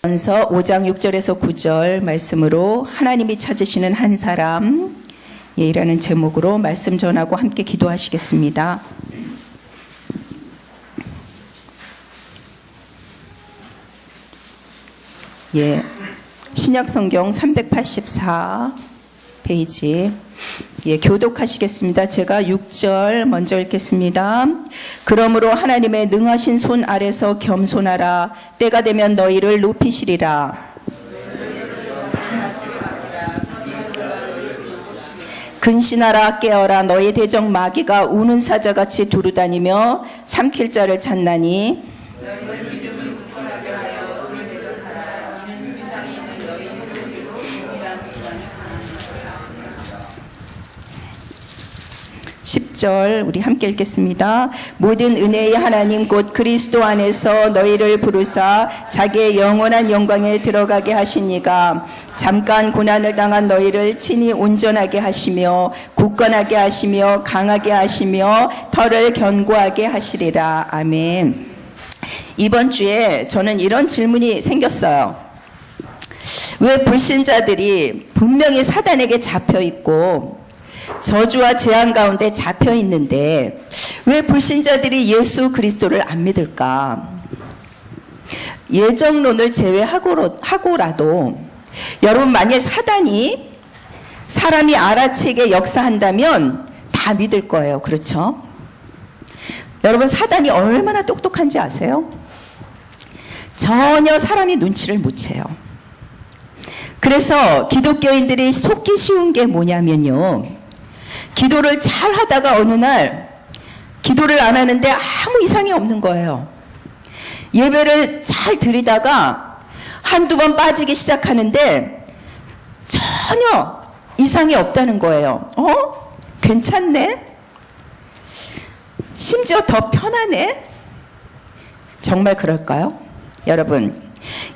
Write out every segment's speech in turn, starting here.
전서 5장 6절에서 9절 말씀으로 하나님이 찾으시는 한 사람 이라는 제목으로 말씀 전하고 함께 기도하시겠습니다. 신약성경 384 페이지 교독하시겠습니다. 제가 6절 먼저 읽겠습니다. 그러므로 하나님의 능하신 손 아래서 겸손하라. 때가 되면 너희를 높이시리라. 근신하라. 깨어라. 너희 대적 마귀가 우는 사자같이 두루다니며 삼킬 자를 찾나니 10절 우리 함께 읽겠습니다. 모든 은혜의 하나님 곧 그리스도 안에서 너희를 부르사 자기의 영원한 영광에 들어가게 하시니가 잠깐 고난을 당한 너희를 친히 온전하게 하시며 굳건하게 하시며 강하게 하시며 털을 견고하게 하시리라. 아멘. 이번 주에 저는 이런 질문이 생겼어요. 왜 불신자들이 분명히 사단에게 잡혀 있고 저주와 재앙 가운데 잡혀 있는데 왜 불신자들이 예수 그리스도를 안 믿을까? 예정론을 제외하고라도 여러분 만약 사단이 사람이 알아채게 역사한다면 다 믿을 거예요. 그렇죠? 여러분 사단이 얼마나 똑똑한지 아세요? 전혀 사람이 눈치를 못 채요. 그래서 기독교인들이 속기 쉬운 게 뭐냐면요. 기도를 잘 하다가 어느 날 기도를 안 하는데 아무 이상이 없는 거예요. 예배를 잘 드리다가 한두 번 빠지기 시작하는데 전혀 이상이 없다는 거예요. 괜찮네? 심지어 더 편하네? 정말 그럴까요? 여러분,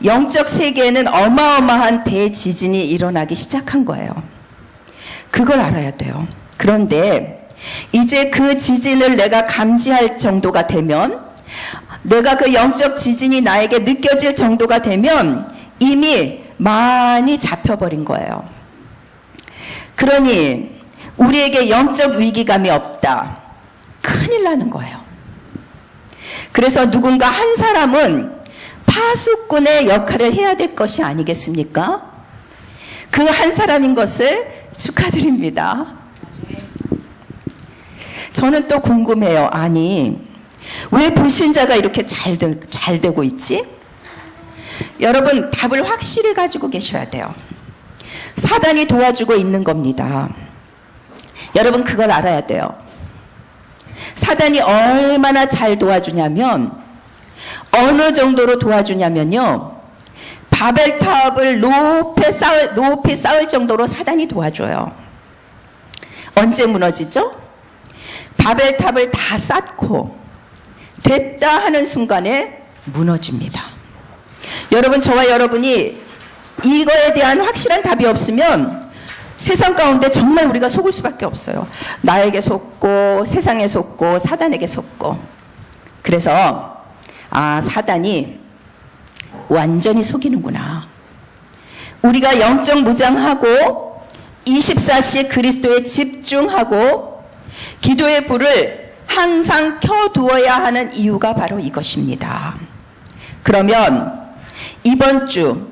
영적 세계에는 어마어마한 대지진이 일어나기 시작한 거예요. 그걸 알아야 돼요. 그런데 이제 그 지진을 내가 감지할 정도가 되면, 내가 그 영적 지진이 나에게 느껴질 정도가 되면 이미 많이 잡혀버린 거예요. 그러니 우리에게 영적 위기감이 없다. 큰일 나는 거예요. 그래서 누군가 한 사람은 파수꾼의 역할을 해야 될 것이 아니겠습니까? 그 한 사람인 것을 축하드립니다. 저는 또 궁금해요. 아니, 왜 불신자가 이렇게 잘 되고 있지? 여러분, 답을 확실히 가지고 계셔야 돼요. 사단이 도와주고 있는 겁니다. 여러분, 그걸 알아야 돼요. 사단이 얼마나 잘 도와주냐면, 어느 정도로 도와주냐면요. 바벨탑을 높이 쌓을 정도로 사단이 도와줘요. 언제 무너지죠? 바벨탑을 다 쌓고 됐다 하는 순간에 무너집니다. 여러분, 저와 여러분이 이거에 대한 확실한 답이 없으면 세상 가운데 정말 우리가 속을 수밖에 없어요. 나에게 속고 세상에 속고 사단에게 속고. 그래서 사단이 완전히 속이는구나. 우리가 영적 무장하고 24시 그리스도에 집중하고 기도의 불을 항상 켜두어야 하는 이유가 바로 이것입니다. 그러면 이번 주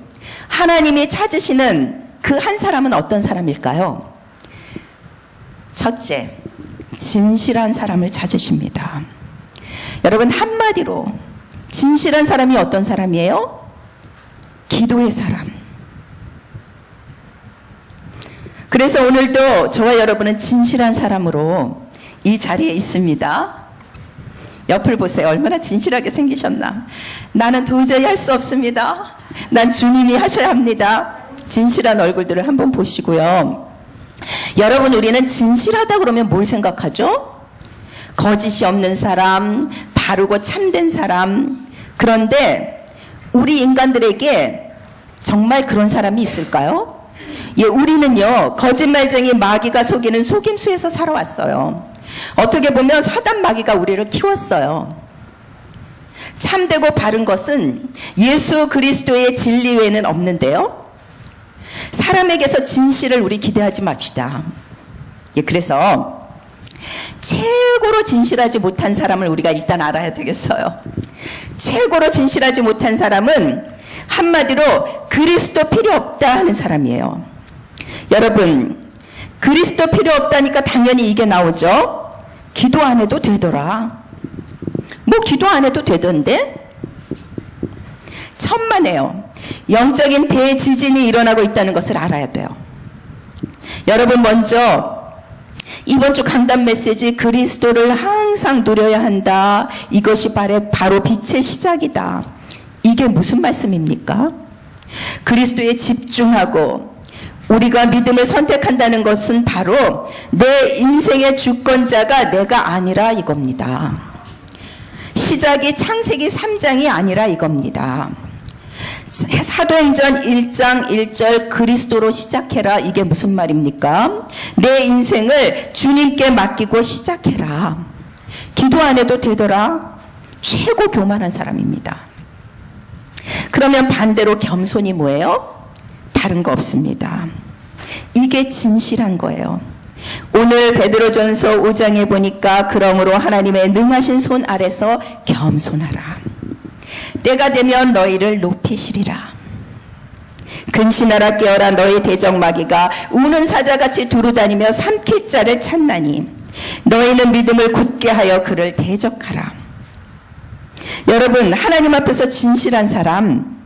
하나님이 찾으시는 그 한 사람은 어떤 사람일까요? 첫째, 진실한 사람을 찾으십니다. 여러분, 한마디로 진실한 사람이 어떤 사람이에요? 기도의 사람. 그래서 오늘도 저와 여러분은 진실한 사람으로 이 자리에 있습니다. 옆을 보세요. 얼마나 진실하게 생기셨나. 나는 도저히 할 수 없습니다. 난 주님이 하셔야 합니다. 진실한 얼굴들을 한번 보시고요. 여러분, 우리는 진실하다 그러면 뭘 생각하죠? 거짓이 없는 사람, 바르고 참된 사람. 그런데 우리 인간들에게 정말 그런 사람이 있을까요? 우리는요, 거짓말쟁이 마귀가 속이는 속임수에서 살아왔어요. 어떻게 보면 사단 마귀가 우리를 키웠어요. 참되고 바른 것은 예수 그리스도의 진리 외에는 없는데요. 사람에게서 진실을 우리 기대하지 맙시다. 예, 그래서 최고로 진실하지 못한 사람을 우리가 일단 알아야 되겠어요. 최고로 진실하지 못한 사람은 한마디로 그리스도 필요 없다 하는 사람이에요. 여러분, 그리스도 필요 없다니까 당연히 이게 나오죠. 기도 안 해도 되더라. 뭐 기도 안 해도 되던데? 천만에요. 영적인 대지진이 일어나고 있다는 것을 알아야 돼요. 여러분, 먼저 이번 주 강단 메시지 그리스도를 항상 누려야 한다. 이것이 바로 빛의 시작이다. 이게 무슨 말씀입니까? 그리스도에 집중하고 우리가 믿음을 선택한다는 것은 바로 내 인생의 주권자가 내가 아니라 이겁니다. 시작이 창세기 3장이 아니라 이겁니다. 사도행전 1장 1절 그리스도로 시작해라. 이게 무슨 말입니까? 내 인생을 주님께 맡기고 시작해라. 기도 안 해도 되더라. 최고 교만한 사람입니다. 그러면 반대로 겸손이 뭐예요? 다른 거 없습니다. 이게 진실한 거예요. 오늘 베드로전서 5장에 보니까 그러므로 하나님의 능하신 손 아래서 겸손하라. 때가 되면 너희를 높이시리라. 근신하라 깨어라. 너희 대적마귀가 우는 사자같이 두루다니며 삼킬 자를 찾나니 너희는 믿음을 굳게 하여 그를 대적하라. 여러분, 하나님 앞에서 진실한 사람,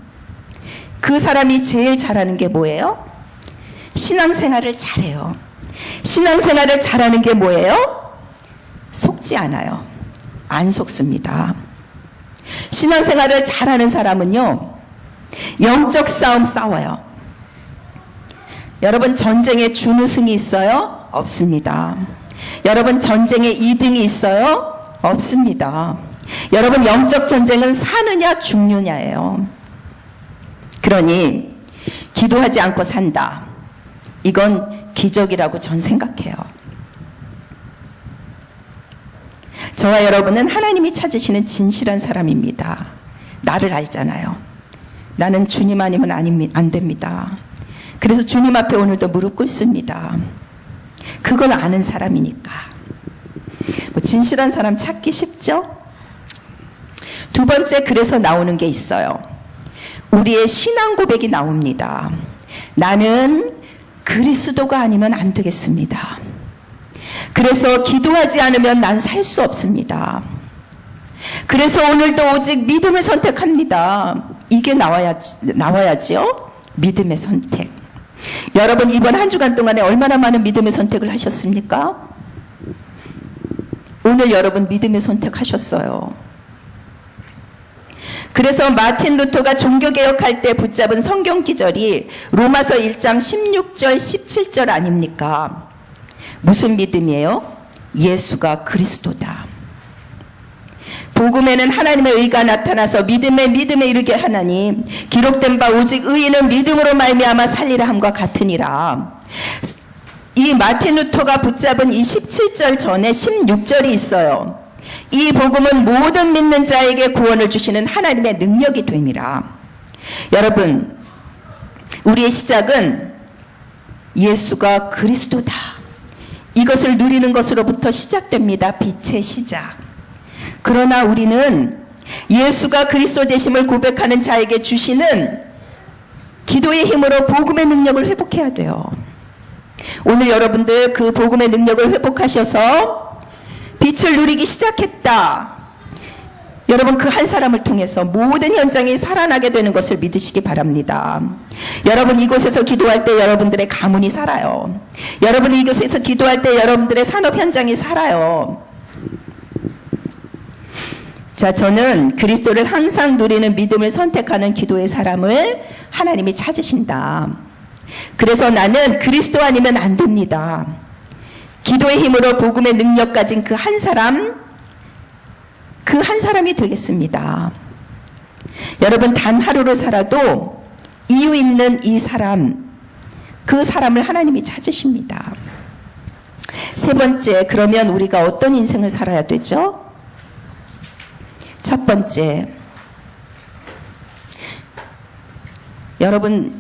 그 사람이 제일 잘하는 게 뭐예요? 신앙생활을 잘해요. 신앙생활을 잘하는 게 뭐예요? 속지 않아요. 안 속습니다. 신앙생활을 잘하는 사람은요, 영적 싸움 싸워요. 여러분, 전쟁에 준우승이 있어요? 없습니다. 여러분, 전쟁에 2등이 있어요? 없습니다. 여러분, 영적 전쟁은 사느냐 죽느냐예요. 그러니 기도하지 않고 산다. 이건 기적이라고 전 생각해요. 저와 여러분은 하나님이 찾으시는 진실한 사람입니다. 나를 알잖아요. 나는 주님 아니면 안 됩니다. 그래서 주님 앞에 오늘도 무릎 꿇습니다. 그걸 아는 사람이니까. 진실한 사람 찾기 쉽죠? 두 번째, 그래서 나오는 게 있어요. 우리의 신앙 고백이 나옵니다. 나는 그리스도가 아니면 안 되겠습니다. 그래서 기도하지 않으면 난 살 수 없습니다. 그래서 오늘도 오직 믿음을 선택합니다. 이게 나와야지요. 믿음의 선택. 여러분, 이번 한 주간 동안에 얼마나 많은 믿음의 선택을 하셨습니까? 오늘 여러분 믿음의 선택하셨어요. 그래서 마틴 루터가 종교개혁할 때 붙잡은 성경 기절이 로마서 1장 16절 17절 아닙니까? 무슨 믿음이에요? 예수가 그리스도다. 복음에는 하나님의 의가 나타나서 믿음에 이르게 하나니 기록된 바 오직 의인은 믿음으로 말미암아 살리라 함과 같으니라. 이 마틴 루터가 붙잡은 이 17절 전에 16절이 있어요. 이 복음은 모든 믿는 자에게 구원을 주시는 하나님의 능력이 됨이라. 여러분, 우리의 시작은 예수가 그리스도다. 이것을 누리는 것으로부터 시작됩니다. 빛의 시작. 그러나 우리는 예수가 그리스도 되심을 고백하는 자에게 주시는 기도의 힘으로 복음의 능력을 회복해야 돼요. 오늘 여러분들 그 복음의 능력을 회복하셔서 빛을 누리기 시작했다. 여러분, 그 한 사람을 통해서 모든 현장이 살아나게 되는 것을 믿으시기 바랍니다. 여러분, 이곳에서 기도할 때 여러분들의 가문이 살아요. 여러분, 이곳에서 기도할 때 여러분들의 산업 현장이 살아요. 자, 저는 그리스도를 항상 누리는 믿음을 선택하는 기도의 사람을 하나님이 찾으신다. 그래서 나는 그리스도 아니면 안 됩니다. 기도의 힘으로 복음의 능력 가진 그 한 사람이 되겠습니다. 여러분, 단 하루를 살아도 이유 있는 이 사람, 그 사람을 하나님이 찾으십니다. 세 번째, 그러면 우리가 어떤 인생을 살아야 되죠? 첫 번째, 여러분,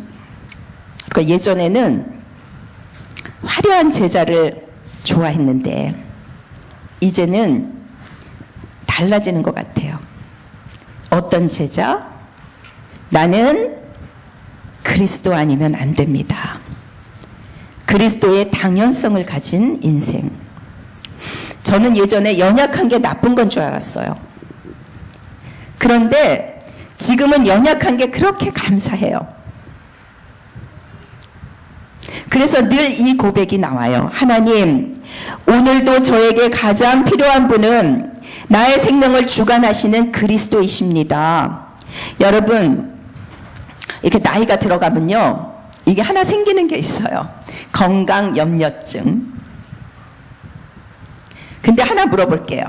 그러니까 예전에는 화려한 제자를 좋아했는데 이제는 달라지는 것 같아요. 어떤 제자? 나는 그리스도 아니면 안 됩니다. 그리스도의 당연성을 가진 인생. 저는 예전에 연약한 게 나쁜 건 줄 알았어요. 그런데 지금은 연약한 게 그렇게 감사해요. 그래서 늘 이 고백이 나와요. 하나님, 오늘도 저에게 가장 필요한 분은 나의 생명을 주관하시는 그리스도이십니다. 여러분, 이렇게 나이가 들어가면요, 이게 하나 생기는 게 있어요. 건강염려증. 근데 하나 물어볼게요.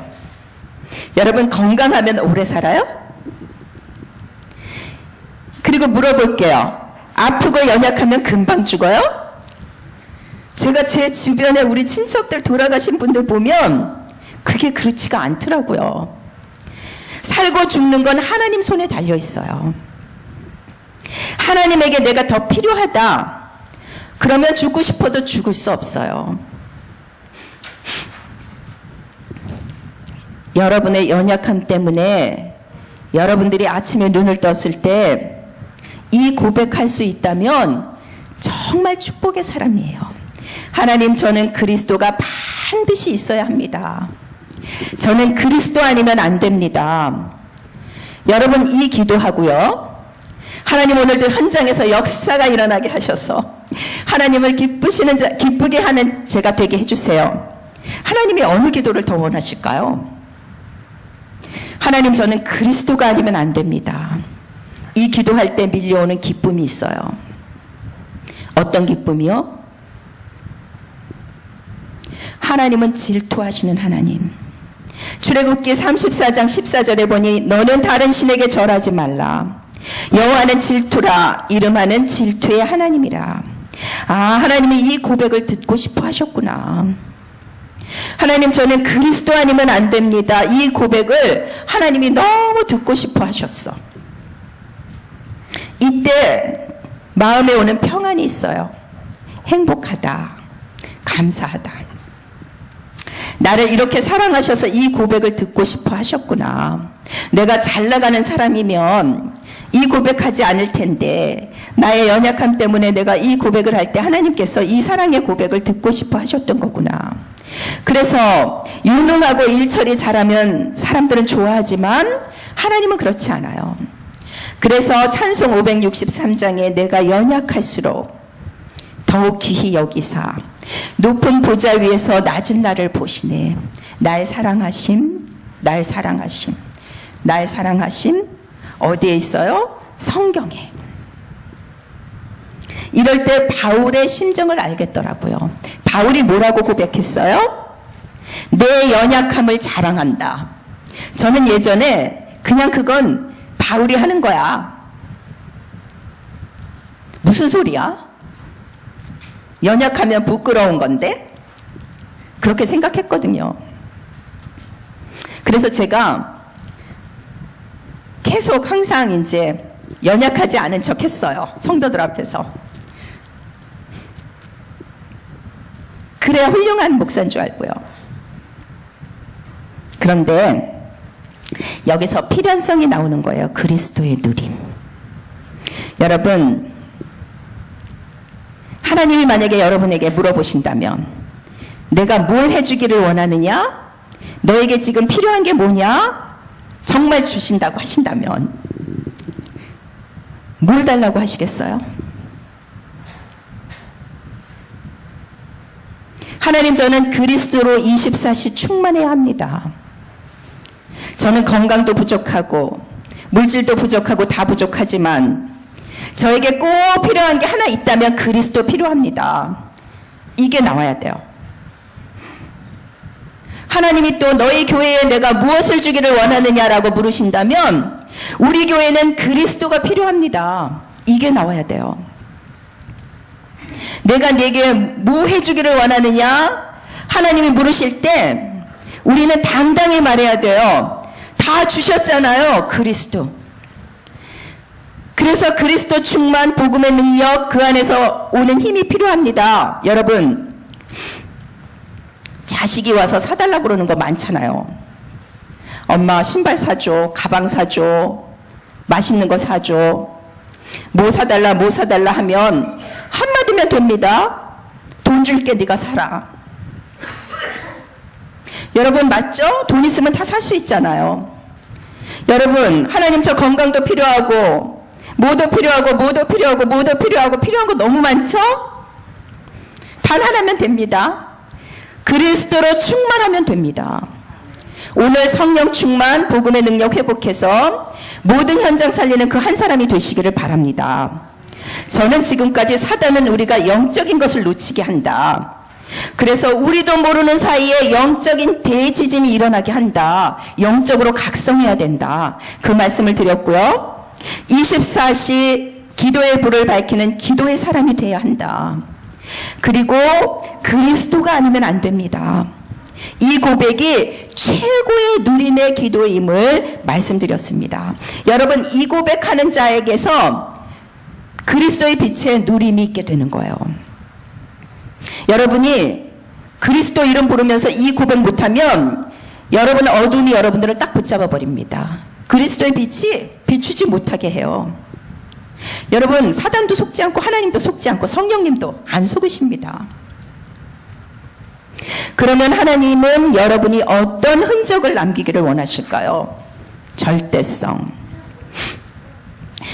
여러분, 건강하면 오래 살아요? 그리고 물어볼게요. 아프고 연약하면 금방 죽어요? 제가 제 주변에 우리 친척들 돌아가신 분들 보면 그게 그렇지가 않더라고요. 살고 죽는 건 하나님 손에 달려 있어요. 하나님에게 내가 더 필요하다. 그러면 죽고 싶어도 죽을 수 없어요. 여러분의 연약함 때문에 여러분들이 아침에 눈을 떴을 때 이 고백할 수 있다면 정말 축복의 사람이에요. 하나님, 저는 그리스도가 반드시 있어야 합니다. 저는 그리스도 아니면 안 됩니다. 여러분, 이 기도하고요. 하나님, 오늘도 현장에서 역사가 일어나게 하셔서 하나님을 기쁘게 하는 제가 되게 해주세요. 하나님이 어느 기도를 더 원하실까요? 하나님, 저는 그리스도가 아니면 안 됩니다. 이 기도할 때 밀려오는 기쁨이 있어요. 어떤 기쁨이요? 하나님은 질투하시는 하나님. 출애굽기 34장 14절에 보니 너는 다른 신에게 절하지 말라. 여호와는 질투라. 이름하는 질투의 하나님이라. 아, 하나님이 이 고백을 듣고 싶어 하셨구나. 하나님, 저는 그리스도 아니면 안 됩니다. 이 고백을 하나님이 너무 듣고 싶어 하셨어. 이때 마음에 오는 평안이 있어요. 행복하다. 감사하다. 나를 이렇게 사랑하셔서 이 고백을 듣고 싶어 하셨구나. 내가 잘 나가는 사람이면 이 고백하지 않을 텐데 나의 연약함 때문에 내가 이 고백을 할 때 하나님께서 이 사랑의 고백을 듣고 싶어 하셨던 거구나. 그래서 유능하고 일처리 잘하면 사람들은 좋아하지만 하나님은 그렇지 않아요. 그래서 찬송 563장에 내가 연약할수록 더욱 귀히 여기사 높은 보좌 위에서 낮은 나를 보시네. 날 사랑하심, 날 사랑하심, 날 사랑하심. 어디에 있어요? 성경에. 이럴 때 바울의 심정을 알겠더라고요. 바울이 뭐라고 고백했어요? 내 연약함을 자랑한다. 저는 예전에 그냥 그건 바울이 하는 거야. 무슨 소리야? 연약하면 부끄러운 건데? 그렇게 생각했거든요. 그래서 제가 계속 항상 이제 연약하지 않은 척 했어요. 성도들 앞에서. 그래야 훌륭한 목사인 줄 알고요. 그런데 여기서 필연성이 나오는 거예요. 그리스도의 누림. 여러분, 하나님이 만약에 여러분에게 물어보신다면 내가 뭘 해주기를 원하느냐? 너에게 지금 필요한 게 뭐냐? 정말 주신다고 하신다면 뭘 달라고 하시겠어요? 하나님, 저는 그리스도로 24시 충만해야 합니다. 저는 건강도 부족하고 물질도 부족하고 다 부족하지만 저에게 꼭 필요한 게 하나 있다면 그리스도 필요합니다. 이게 나와야 돼요. 하나님이 또 너희 교회에 내가 무엇을 주기를 원하느냐라고 물으신다면 우리 교회는 그리스도가 필요합니다. 이게 나와야 돼요. 내가 네게 뭐 해주기를 원하느냐? 하나님이 물으실 때 우리는 당당히 말해야 돼요. 다 주셨잖아요. 그리스도. 그래서 그리스도 충만, 복음의 능력, 그 안에서 오는 힘이 필요합니다. 여러분, 자식이 와서 사달라고 그러는 거 많잖아요. 엄마 신발 사줘, 가방 사줘, 맛있는 거 사줘, 뭐 사달라 하면 한마디면 됩니다. 돈 줄게, 네가 사라. 여러분 맞죠? 돈 있으면 다 살 수 있잖아요. 여러분, 하나님 저 건강도 필요하고 뭐도 필요하고 필요한 거 너무 많죠? 단 하나면 됩니다. 그리스도로 충만하면 됩니다. 오늘 성령 충만, 복음의 능력 회복해서 모든 현장 살리는 그 한 사람이 되시기를 바랍니다. 저는 지금까지 사단은 우리가 영적인 것을 놓치게 한다. 그래서 우리도 모르는 사이에 영적인 대지진이 일어나게 한다. 영적으로 각성해야 된다. 그 말씀을 드렸고요. 24시 기도의 불을 밝히는 기도의 사람이 돼야 한다. 그리고 그리스도가 아니면 안 됩니다. 이 고백이 최고의 누림의 기도임을 말씀드렸습니다. 여러분, 이 고백하는 자에게서 그리스도의 빛에 누림이 있게 되는 거예요. 여러분이 그리스도 이름 부르면서 이 고백 못하면 여러분 어둠이 여러분들을 딱 붙잡아 버립니다. 그리스도의 빛이 비추지 못하게 해요. 여러분, 사단도 속지 않고 하나님도 속지 않고 성령님도 안 속으십니다. 그러면 하나님은 여러분이 어떤 흔적을 남기기를 원하실까요? 절대성.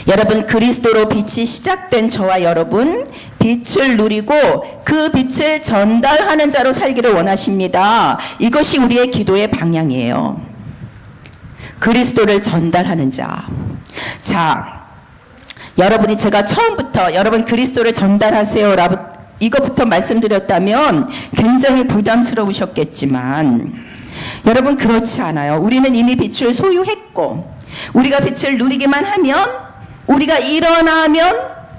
여러분, 그리스도로 빛이 시작된 저와 여러분, 빛을 누리고 그 빛을 전달하는 자로 살기를 원하십니다. 이것이 우리의 기도의 방향이에요. 그리스도를 전달하는 자. 자, 여러분이 제가 처음부터 여러분 그리스도를 전달하세요라고 이것부터 말씀드렸다면 굉장히 부담스러우셨겠지만 여러분, 그렇지 않아요. 우리는 이미 빛을 소유했고 우리가 빛을 누리기만 하면, 우리가 일어나면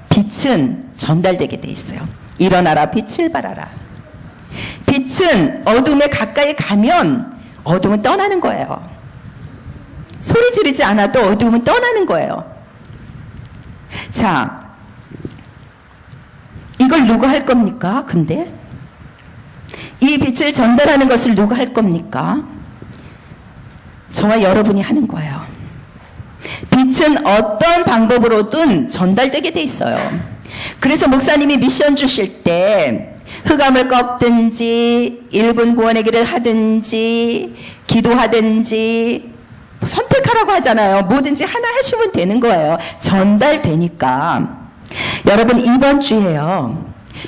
빛은 전달되게 돼 있어요. 일어나라, 빛을 발하라. 빛은 어둠에 가까이 가면 어둠은 떠나는 거예요. 소리 지르지 않아도 어둠은 떠나는 거예요. 자, 이걸 누가 할 겁니까? 근데 이 빛을 전달하는 것을 누가 할 겁니까? 저와 여러분이 하는 거예요. 빛은 어떤 방법으로든 전달되게 돼 있어요. 그래서 목사님이 미션 주실 때 흑암을 꺾든지 1분 구원의 길을 하든지 기도하든지 선택하라고 하잖아요. 뭐든지 하나 하시면 되는 거예요. 전달되니까. 여러분, 이번 주에요,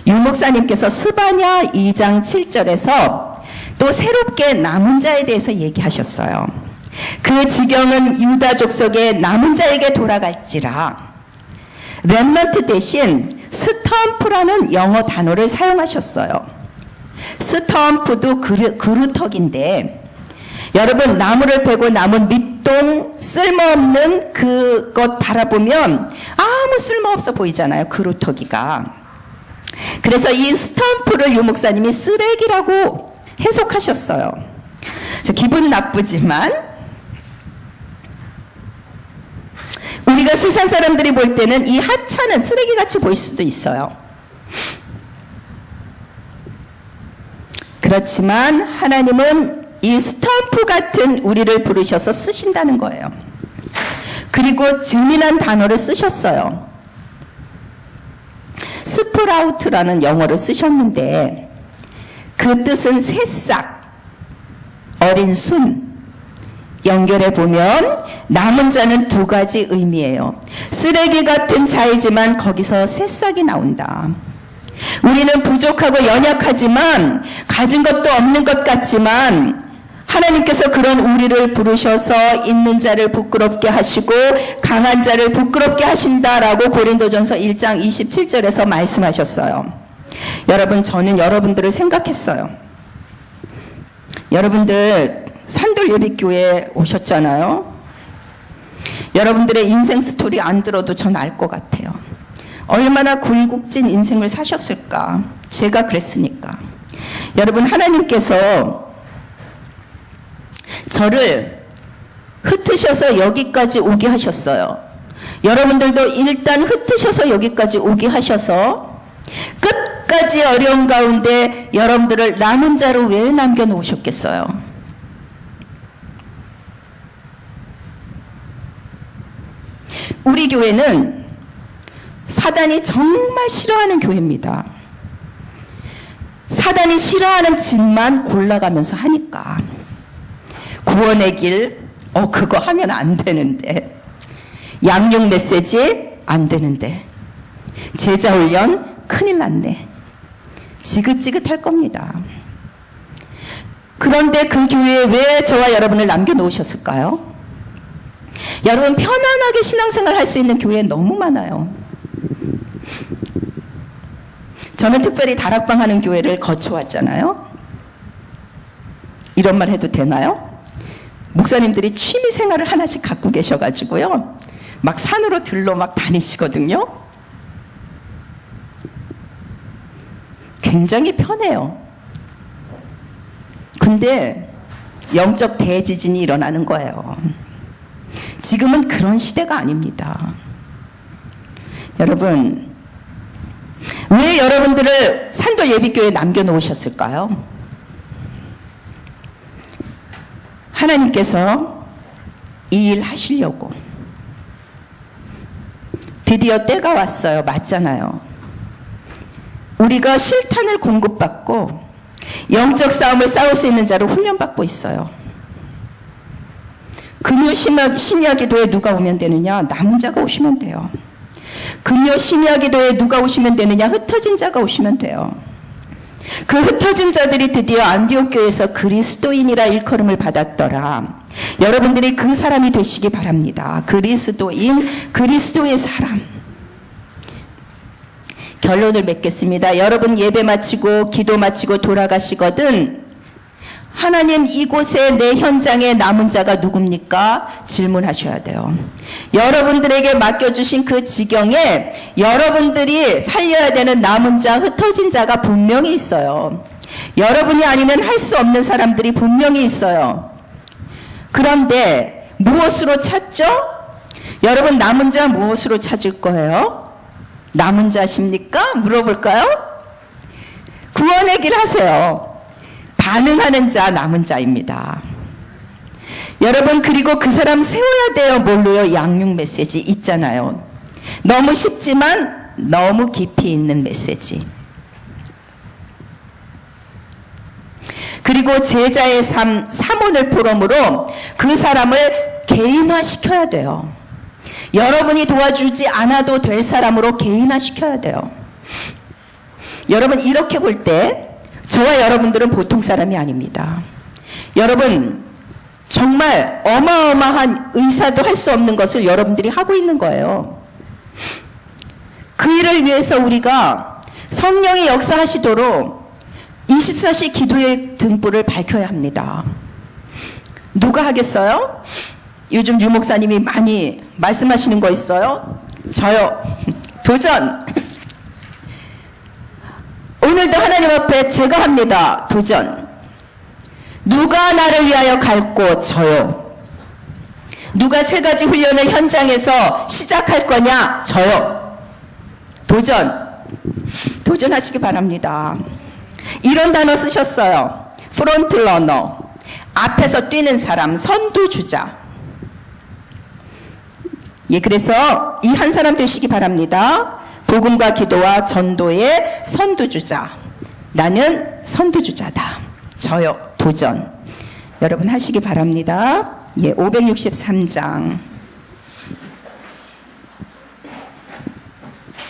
유 목사님께서 스바냐 2장 7절에서 또 새롭게 남은 자에 대해서 얘기하셨어요. 그 지경은 유다 족속의 남은 자에게 돌아갈지라. 렘넌트 대신 스텀프라는 영어 단어를 사용하셨어요. 스텀프도 그루터기인데, 여러분, 나무를 베고 남은 밑동 쓸모없는 그것 바라보면 아무 쓸모없어 보이잖아요. 그루터기가. 그래서 이 스탬프를 유 목사님이 쓰레기라고 해석하셨어요. 저 기분 나쁘지만 우리가 세상 사람들이 볼 때는 이 하찮은 쓰레기같이 보일 수도 있어요. 그렇지만 하나님은 이 스탬프 같은 우리를 부르셔서 쓰신다는 거예요. 그리고 재미난 단어를 쓰셨어요. 스프라우트라는 영어를 쓰셨는데 그 뜻은 새싹, 어린 순. 연결해 보면 남은 자는 두 가지 의미예요. 쓰레기 같은 자이지만 거기서 새싹이 나온다. 우리는 부족하고 연약하지만, 가진 것도 없는 것 같지만 하나님께서 그런 우리를 부르셔서 있는 자를 부끄럽게 하시고 강한 자를 부끄럽게 하신다라고 고린도전서 1장 27절에서 말씀하셨어요. 여러분, 저는 여러분들을 생각했어요. 여러분들 산돌 예비교회 오셨잖아요. 여러분들의 인생 스토리 안 들어도 전 알 것 같아요. 얼마나 굴곡진 인생을 사셨을까. 제가 그랬으니까. 여러분, 하나님께서 저를 흩으셔서 여기까지 오게 하셨어요. 여러분들도 일단 흩으셔서 여기까지 오게 하셔서 끝까지 어려운 가운데 여러분들을 남은 자로 왜 남겨놓으셨겠어요? 우리 교회는 사단이 정말 싫어하는 교회입니다. 사단이 싫어하는 짓만 골라가면서 하니까. 구원의 길, 그거 하면 안 되는데. 양육 메시지, 안 되는데. 제자 훈련, 큰일 났네. 지긋지긋할 겁니다. 그런데 그 교회에 왜 저와 여러분을 남겨놓으셨을까요? 여러분, 편안하게 신앙생활 할 수 있는 교회 너무 많아요. 저는 특별히 다락방 하는 교회를 거쳐왔잖아요. 이런 말 해도 되나요? 목사님들이 취미 생활을 하나씩 갖고 계셔가지고요. 막 산으로 들러 막 다니시거든요. 굉장히 편해요. 근데 영적 대지진이 일어나는 거예요. 지금은 그런 시대가 아닙니다. 여러분, 왜 여러분들을 산돌 예비교회에 남겨놓으셨을까요? 하나님께서 이 일 하시려고. 드디어 때가 왔어요. 맞잖아요. 우리가 실탄을 공급받고 영적 싸움을 싸울 수 있는 자로 훈련받고 있어요. 금요 심야 기도에 누가 오면 되느냐? 남은 자가 오시면 돼요. 금요 심야 기도에 누가 오시면 되느냐? 흩어진 자가 오시면 돼요. 그 흩어진 자들이 드디어 안디옥 교회에서 그리스도인이라 일컬음을 받았더라. 여러분들이 그 사람이 되시기 바랍니다. 그리스도인, 그리스도의 사람. 결론을 맺겠습니다. 여러분 예배 마치고 기도 마치고 돌아가시거든 하나님, 이곳에 내 현장에 남은 자가 누굽니까? 질문하셔야 돼요. 여러분들에게 맡겨주신 그 지경에 여러분들이 살려야 되는 남은 자, 흩어진 자가 분명히 있어요. 여러분이 아니면 할 수 없는 사람들이 분명히 있어요. 그런데 무엇으로 찾죠? 여러분 남은 자 무엇으로 찾을 거예요? 남은 자십니까? 물어볼까요? 구원의 길 하세요. 반응하는 자, 남은 자입니다. 여러분, 그리고 그 사람 세워야 돼요. 뭘로요? 양육 메시지 있잖아요. 너무 쉽지만 너무 깊이 있는 메시지. 그리고 제자의 삶, 사모늘 포럼으로 그 사람을 개인화시켜야 돼요. 여러분이 도와주지 않아도 될 사람으로 개인화시켜야 돼요. 여러분, 이렇게 볼 때 저와 여러분들은 보통 사람이 아닙니다. 여러분, 정말 어마어마한 의사도 할 수 없는 것을 여러분들이 하고 있는 거예요. 그 일을 위해서 우리가 성령이 역사하시도록 24시 기도의 등불을 밝혀야 합니다. 누가 하겠어요? 요즘 유 목사님이 많이 말씀하시는 거 있어요? 저요. 도전. 오늘도 하나님 앞에 제가 합니다. 도전. 누가 나를 위하여 갈 곳? 저요. 누가 세 가지 훈련을 현장에서 시작할 거냐? 저요. 도전. 도전하시기 바랍니다. 이런 단어 쓰셨어요. 프론트러너. 앞에서 뛰는 사람, 선두주자. 예, 그래서 이 한 사람 되시기 바랍니다. 복음과 기도와 전도의 선두주자. 나는 선두주자다. 저요. 도전. 여러분 하시기 바랍니다. 예, 563장.